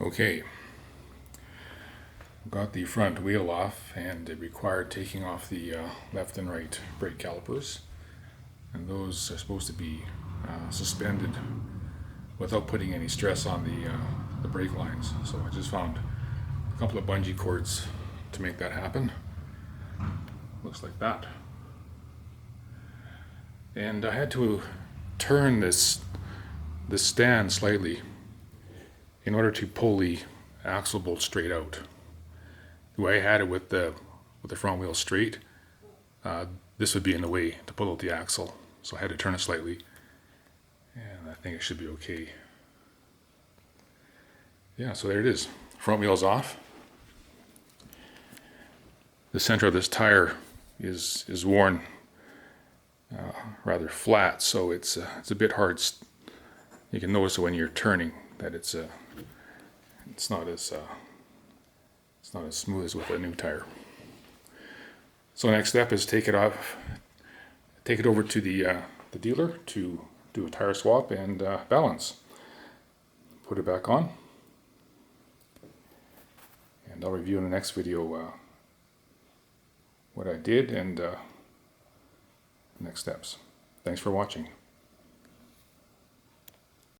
Okay, got the front wheel off, and it required taking off the left and right brake calipers, and those are supposed to be suspended without putting any stress on the brake lines. So I just found a couple of bungee cords to make that happen. Looks like that. And I had to turn this stand slightly in order to pull the axle bolt straight out. The way I had it with the front wheel straight, this would be in the way to pull out the axle, so I had to turn it slightly, and I think it should be okay. Yeah, so there it is. Front wheel's off. The center of this tire is worn rather flat, so it's a bit hard. You can notice when you're turning that it's not as smooth as with a new tire. So next step is take it off, take it over to the dealer to do a tire swap and balance. Put it back on, and I'll review in the next video what I did and next steps. Thanks for watching.